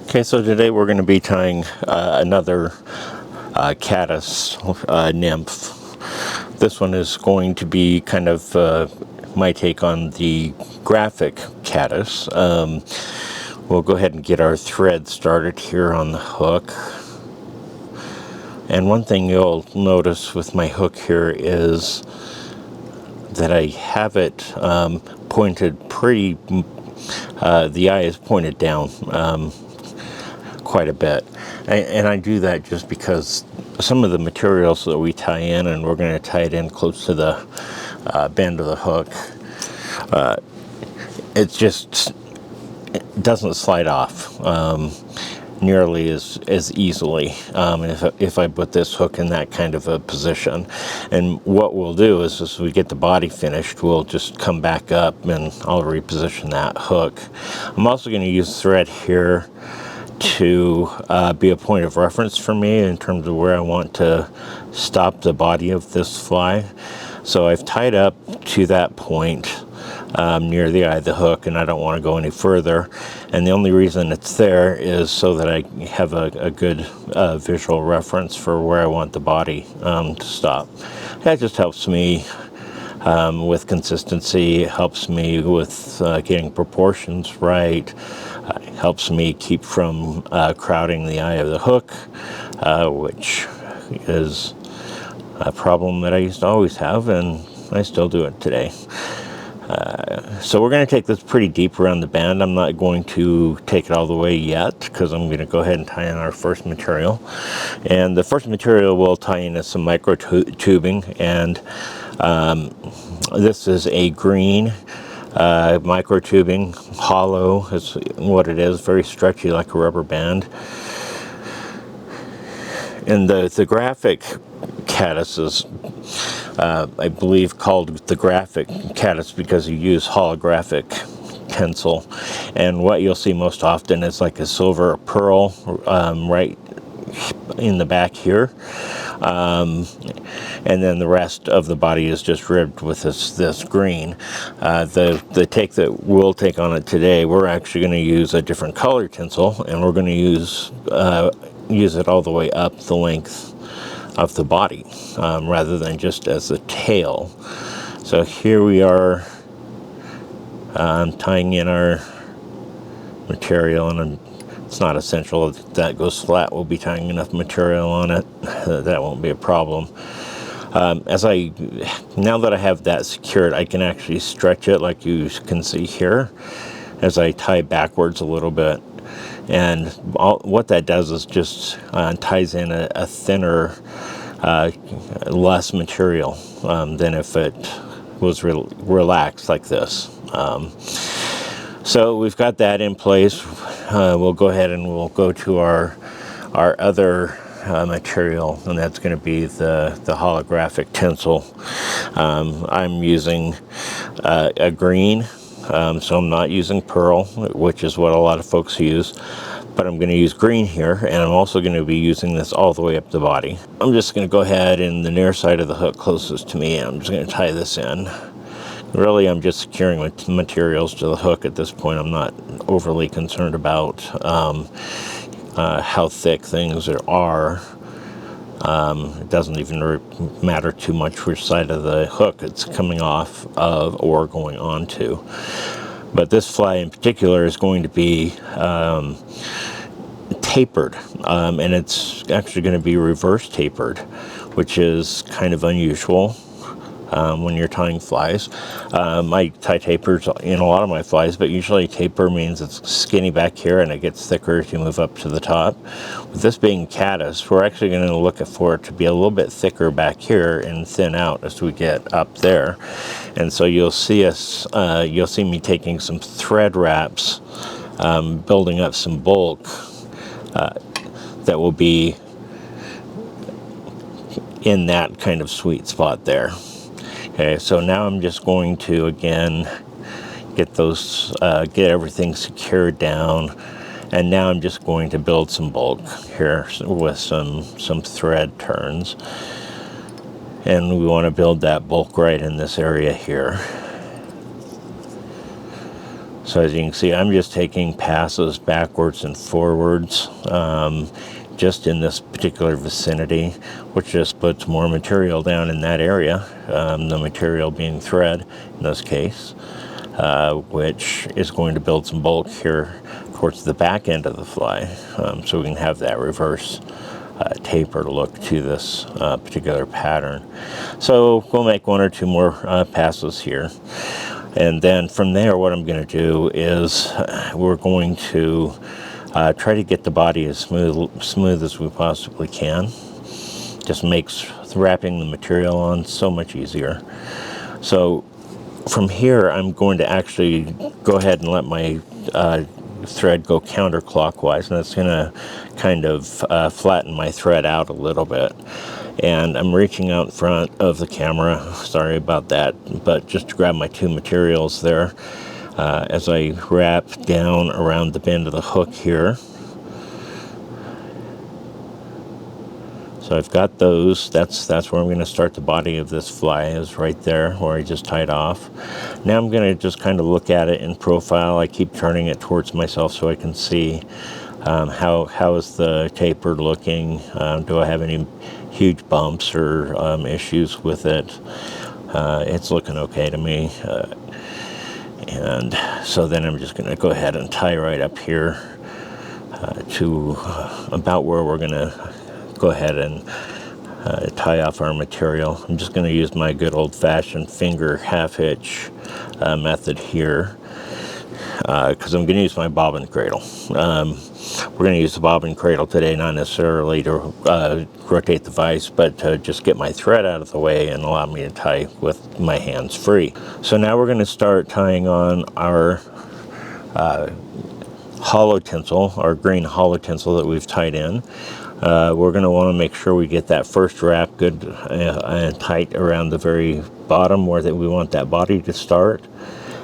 Okay, so today we're going to be tying another caddis nymph. This one is going to be kind of my take on the graphic caddis. We'll go ahead and get our thread started here on the hook. And one thing you'll notice with my hook here is that I have it pointed pretty, the eye is pointed down quite a bit, and I do that just because some of the materials that we tie in, and we're going to tie it in close to the bend of the hook, it doesn't slide off nearly as easily if I put this hook in that kind of a position. And what we'll do is, as we get the body finished, we'll just come back up and I'll reposition that hook. I'm also going to use thread here to be a point of reference for me in terms of where I want to stop the body of this fly. So I've tied up to that point near the eye of the hook, and I don't want to go any further. And the only reason it's there is so that I have a good visual reference for where I want the body to stop. That just helps me with consistency, helps me with getting proportions right, helps me keep from crowding the eye of the hook, which is a problem that I used to always have, and I still do it today. So we're going to take this pretty deep around the band. I'm not going to take it all the way yet because I'm going to go ahead and tie in our first material. And the first material we'll tie in is some micro tubing, and this is a green micro tubing. Hollow is what it is, very stretchy like a rubber band. And the graphic caddis is, I believe, called the graphic caddis because you use holographic tinsel. And what you'll see most often is like a silver pearl right in the back here. And then the rest of the body is just ribbed with this green. The take that we'll take on it today, we're actually going to use a different color tinsel, and we're going to use it all the way up the length of the body rather than just as a tail. So here we are tying in our material, and it's not essential that goes flat. We'll be tying enough material on it that won't be a problem. Now that I have that secured, I can actually stretch it like you can see here as I tie backwards a little bit. And what that does is just ties in a thinner, less material than if it was relaxed like this. So we've got that in place. We'll go ahead and we'll go to our other material, and that's going to be the holographic tinsel. I'm using a green, so I'm not using pearl, which is what a lot of folks use, but I'm going to use green here, and I'm also going to be using this all the way up the body. I'm just going to go ahead in the near side of the hook closest to me, and I'm just going to tie this in. Really, I'm just securing materials to the hook at this point. I'm not overly concerned about how thick things are. It doesn't even matter too much which side of the hook it's coming off of or going onto. But this fly in particular is going to be tapered, and it's actually going to be reverse tapered, which is kind of unusual when you're tying flies. I tie tapers in a lot of my flies, but usually taper means it's skinny back here and it gets thicker as you move up to the top. With this being caddis, we're actually going to look for it to be a little bit thicker back here and thin out as we get up there. And so you'll see me taking some thread wraps, building up some bulk that will be in that kind of sweet spot there. Okay, so now I'm just going to again get everything secured down, and now I'm just going to build some bulk here with some thread turns, and we want to build that bulk right in this area here. So as you can see, I'm just taking passes backwards and forwards, just in this particular vicinity, which just puts more material down in that area, the material being thread in this case, which is going to build some bulk here towards the back end of the fly, so we can have that reverse taper look to this particular pattern. So we'll make one or two more passes here. And then from there, what I'm going to do is we're going to try to get the body as smooth as we possibly can. Just makes wrapping the material on so much easier. So from here, I'm going to actually go ahead and let my thread go counterclockwise, and that's going to kind of flatten my thread out a little bit. And I'm reaching out in front of the camera, sorry about that, but just to grab my two materials there as I wrap down around the bend of the hook here. So I've got those. That's where I'm going to start the body of this fly, is right there where I just tied off. Now I'm going to just kind of look at it in profile. I keep turning it towards myself so I can see how is the taper looking. Do I have any huge bumps or issues with it? It's looking okay to me. And so then I'm just going to go ahead and tie right up here to about where we're going to go ahead and tie off our material. I'm just going to use my good old-fashioned finger half-hitch method here because I'm going to use my bobbin cradle. We're going to use the bobbin cradle today, not necessarily to rotate the vise, but to just get my thread out of the way and allow me to tie with my hands free. So now we're going to start tying on our holo tinsel, our green holo tinsel that we've tied in. We're going to want to make sure we get that first wrap good and tight around the very bottom where we want that body to start.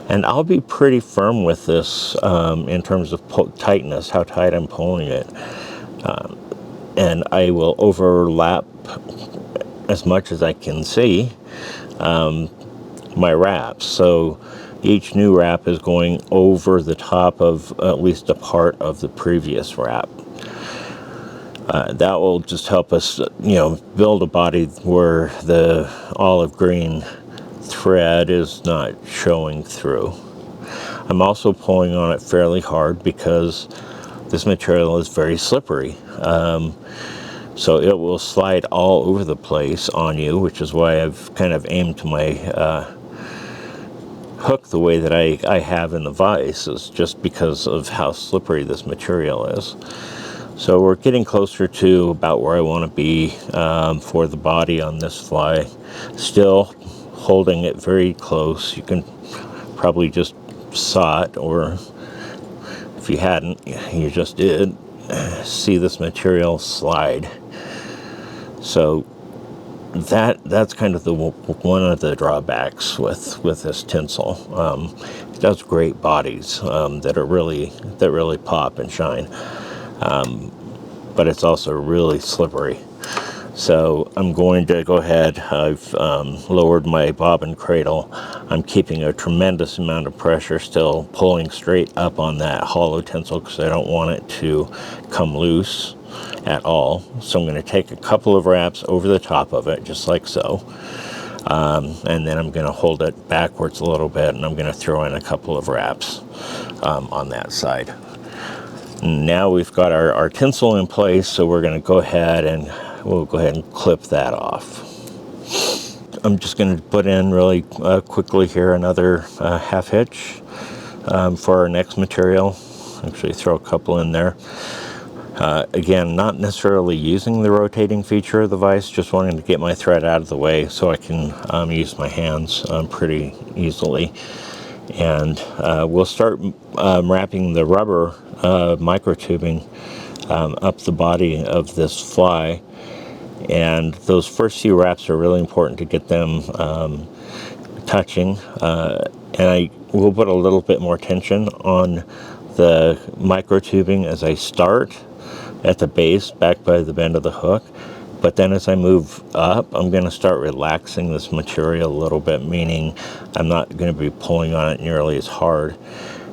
And I'll be pretty firm with this in terms of tightness, how tight I'm pulling it. And I will overlap as much as I can see my wraps. So each new wrap is going over the top of at least a part of the previous wrap. That will just help us, build a body where the olive green thread is not showing through. I'm also pulling on it fairly hard because this material is very slippery. So it will slide all over the place on you, which is why I've kind of aimed my hook the way that I have in the vise, is just because of how slippery this material is. So we're getting closer to about where I want to be for the body on this fly. Still holding it very close. You can probably just saw it, or if you hadn't, you just did see this material slide. So that's kind of one of the drawbacks with this tinsel. It does great bodies that really pop and shine. But it's also really slippery. So I'm going to go ahead. I've lowered my bobbin cradle. I'm keeping a tremendous amount of pressure still, pulling straight up on that holo tinsel because I don't want it to come loose at all. So I'm going to take a couple of wraps over the top of it, just like so. And then I'm going to hold it backwards a little bit, and I'm going to throw in a couple of wraps on that side. Now we've got our tinsel in place, so we're going to go ahead and we'll go ahead and clip that off. I'm just going to put in really quickly here another half hitch for our next material. Actually throw a couple in there. Again, not necessarily using the rotating feature of the vise, just wanting to get my thread out of the way so I can use my hands pretty easily. And we'll start wrapping the rubber microtubing up the body of this fly. And those first few wraps are really important to get them touching. And I will put a little bit more tension on the microtubing as I start at the base, back by the bend of the hook. But then as I move up, I'm going to start relaxing this material a little bit, meaning I'm not going to be pulling on it nearly as hard.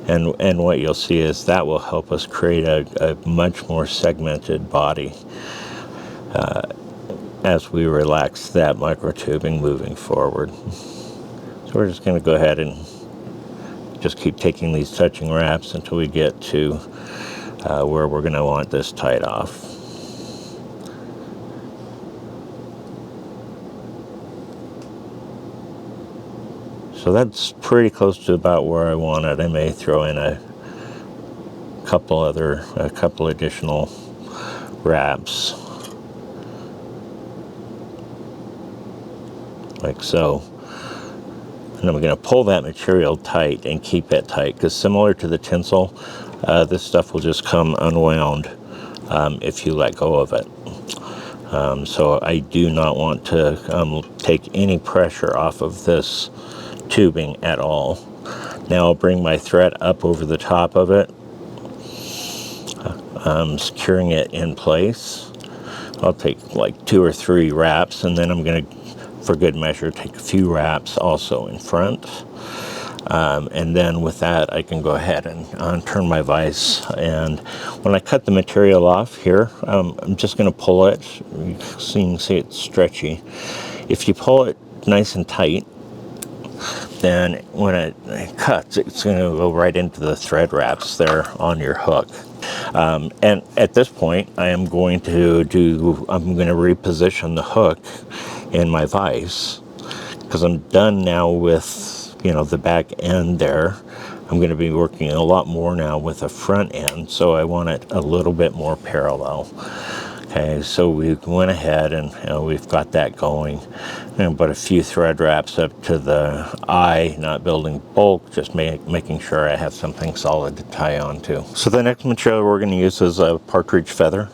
And what you'll see is that will help us create a much more segmented body as we relax that microtubing moving forward. So we're just going to go ahead and just keep taking these touching wraps until we get to where we're going to want this tied off. So that's pretty close to about where I want it. I may throw in a couple additional wraps, like so. And I'm going to pull that material tight and keep it tight, because similar to the tinsel, this stuff will just come unwound if you let go of it. So I do not want to take any pressure off of this tubing at all. Now I'll bring my thread up over the top of it, securing it in place. I'll take like 2 or 3 wraps, and then I'm going to, for good measure, take a few wraps also in front. And then with that, I can go ahead and turn my vise. And when I cut the material off here, I'm just going to pull it. You can see it's stretchy. If you pull it nice and tight, then when it cuts, it's going to go right into the thread wraps there on your hook. And at this point, I'm going to reposition the hook in my vise, because I'm done now with, the back end there. I'm going to be working a lot more now with the front end, so I want it a little bit more parallel. Okay, so we went ahead and we've got that going. But a few thread wraps up to the eye, not building bulk, just making sure I have something solid to tie onto. So the next material we're going to use is a partridge feather.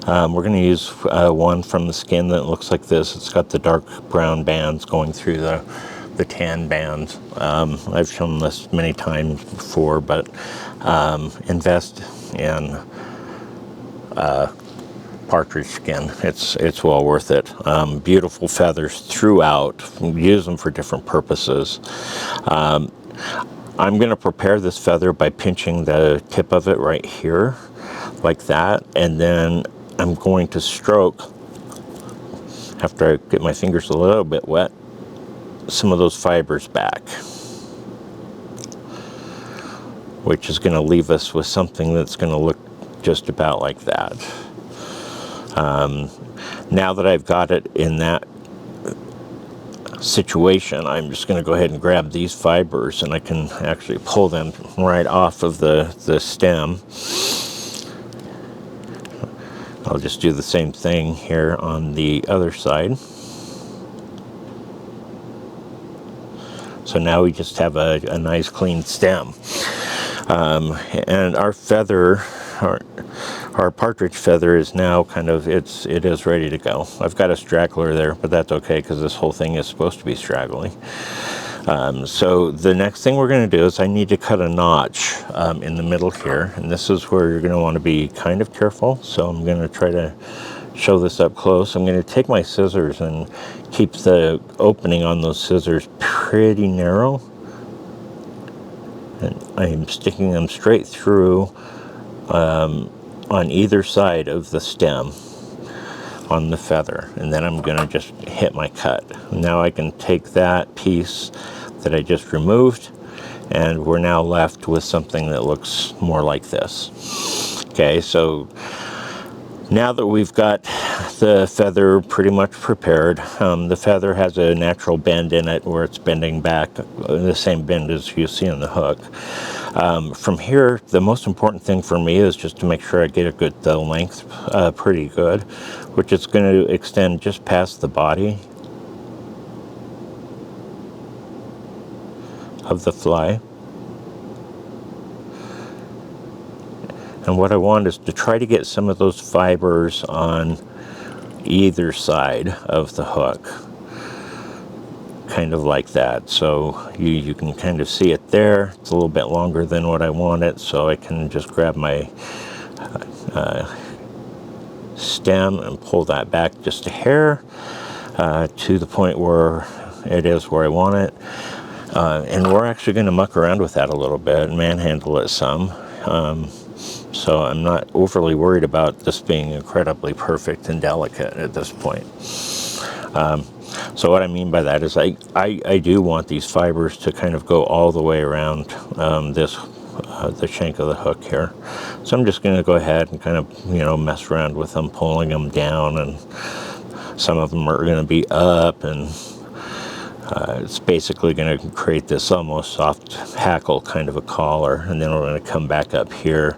We're going to use one from the skin that looks like this. It's got the dark brown bands going through the tan bands. I've shown this many times before, but invest in partridge skin. It's well worth it. Beautiful feathers throughout. Use them for different purposes. I'm going to prepare this feather by pinching the tip of it right here, like that, and then I'm going to stroke, after I get my fingers a little bit wet, some of those fibers back, which is going to leave us with something that's going to look just about like that. Now that I've got it in that situation, I'm just going to go ahead and grab these fibers, and I can actually pull them right off of the stem. I'll just do the same thing here on the other side. So now we just have a nice clean stem. And our feather, our partridge feather is now it is ready to go. I've got a straggler there, but that's okay, because this whole thing is supposed to be straggly. So the next thing we're going to do is I need to cut a notch in the middle here, and this is where you're going to want to be kind of careful. So I'm going to try to show this up close. I'm going to take my scissors and keep the opening on those scissors pretty narrow, and I'm sticking them straight through on either side of the stem on the feather, and then I'm going to just hit my cut. Now I can take that piece that I just removed, and we're now left with something that looks more like this. Okay, so now that we've got the feather pretty much prepared, the feather has a natural bend in it where it's bending back, the same bend as you see on the hook. From here, the most important thing for me is just to make sure I get the length pretty good, which is going to extend just past the body of the fly. And what I want is to try to get some of those fibers on either side of the hook, kind of like that. So you can kind of see it there. It's a little bit longer than what I want it, so I can just grab my stem and pull that back just a hair to the point where it is where I want it. And we're actually going to muck around with that a little bit and manhandle it some. So I'm not overly worried about this being incredibly perfect and delicate at this point. So what I mean by that is I do want these fibers to kind of go all the way around the shank of the hook here. So I'm just going to go ahead and kind of, mess around with them, pulling them down, and some of them are going to be up, and it's basically going to create this almost soft hackle kind of a collar. And then we're going to come back up here,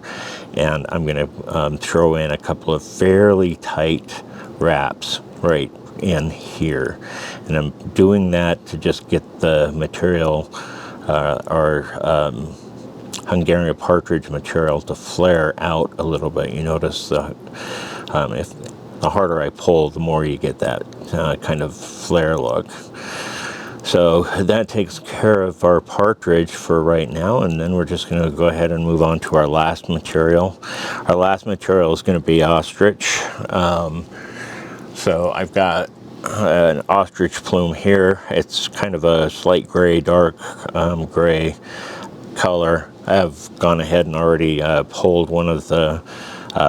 and I'm going to throw in a couple of fairly tight wraps right in here. And I'm doing that to just get the material, our Hungarian partridge material, to flare out a little bit. You notice if the harder I pull, the more you get that kind of flare look. So that takes care of our partridge for right now, and then we're just going to go ahead and move on to our last material. Our last material is going to be ostrich. So I've got an ostrich plume here. It's kind of a slight gray, dark gray color. I've gone ahead and already pulled one of the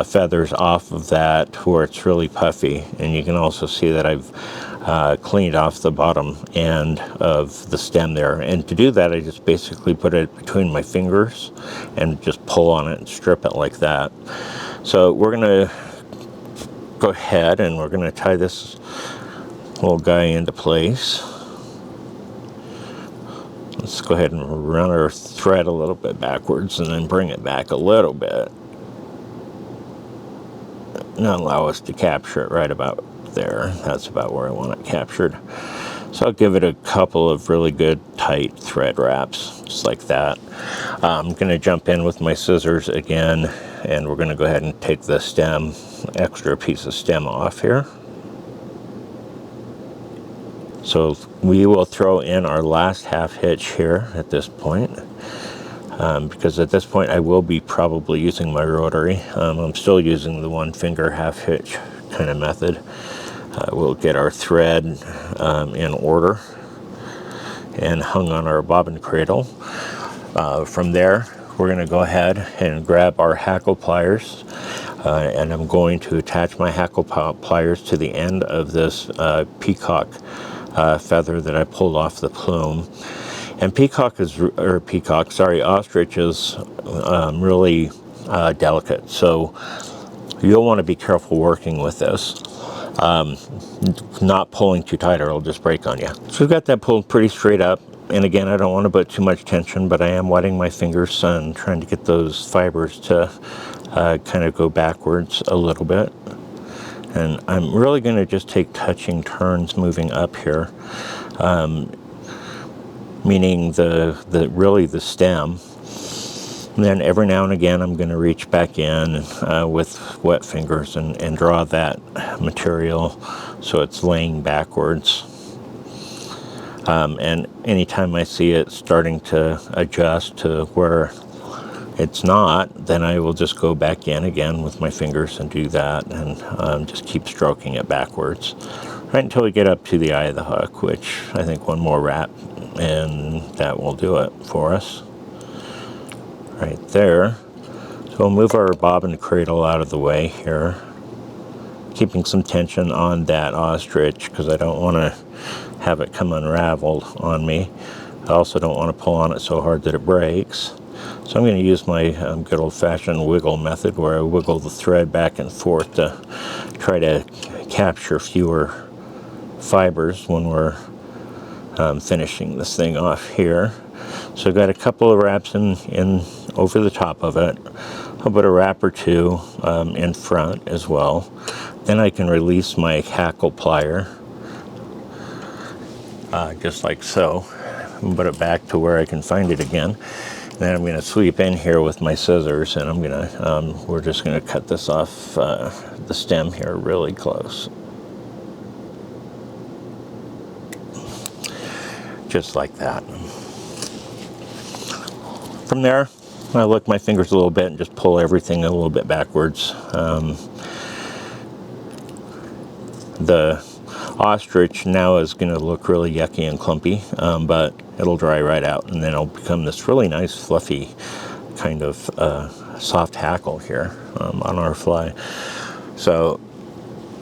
feathers off of that where it's really puffy, and you can also see that I've cleaned off the bottom end of the stem there. And to do that, I just basically put it between my fingers and just pull on it and strip it like that. So we're going to go ahead and we're going to tie this little guy into place. Let's go ahead and run our thread a little bit backwards and then bring it back a little bit and allow us to capture it right about there. That's about where I want it captured. So I'll give it a couple of really good tight thread wraps, just like that. I'm going to jump in with my scissors again, and we're going to go ahead and take the stem, extra piece of stem off here. So we will throw in our last half hitch here at this point, because at this point I will be probably using my rotary. I'm still using the one finger half hitch kind of method. We'll get our thread in order and hung on our bobbin cradle. From there, we're going to go ahead and grab our hackle pliers, and I'm going to attach my hackle pliers to the end of this peacock feather that I pulled off the plume. And ostrich is really delicate, so you'll want to be careful working with this. Not pulling too tight or it'll just break on you. So we've got that pulled pretty straight up, and again, I don't want to put too much tension, but I am wetting my fingers and trying to get those fibers to kind of go backwards a little bit. And I'm really going to just take touching turns moving up here, meaning the stem. And then every now and again, I'm going to reach back in with wet fingers and draw that material so it's laying backwards. And anytime I see it starting to adjust to where it's not, then I will just go back in again with my fingers and do that, and just keep stroking it backwards right until we get up to the eye of the hook, which I think one more wrap and that will do it for us. Right there. So we'll move our bobbin cradle out of the way here, keeping some tension on that ostrich because I don't want to have it come unraveled on me. I also don't want to pull on it so hard that it breaks. So I'm going to use my good old-fashioned wiggle method, where I wiggle the thread back and forth to try to capture fewer fibers when we're finishing this thing off here. So I've got a couple of wraps in over the top of it. I'll put a wrap or two in front as well. Then I can release my hackle plier, just like so, and put it back to where I can find it again. And then I'm going to sweep in here with my scissors, and we're just going to cut this off the stem here really close. Just like that. From there, I lick my fingers a little bit and just pull everything a little bit backwards. The Ostrich now is going to look really yucky and clumpy, but it'll dry right out, and then it'll become this really nice fluffy kind of soft hackle here on our fly. So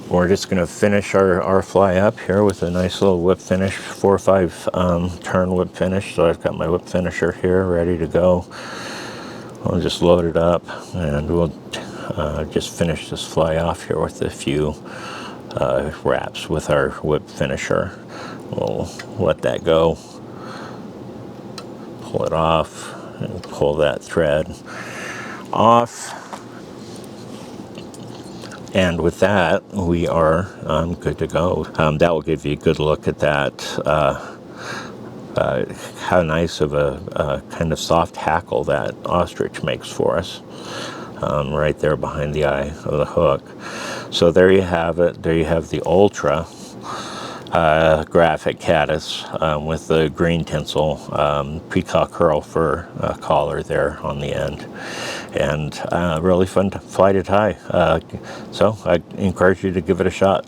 we're just going to finish our fly up here with a nice little whip finish, 4 or 5 turn whip finish. So I've got my whip finisher here ready to go. I'll just load it up, and we'll just finish this fly off here with a few wraps with our whip finisher. We'll let that go, pull it off, and pull that thread off. And with that, we are good to go. That will give you a good look at that, how nice of a kind of soft hackle that ostrich makes for us, right there behind the eye of the hook. So there you have it. There you have the Ultra Graphic Caddis with the green tinsel peacock curl fur collar there on the end, and really fun fly to tie. So I encourage you to give it a shot.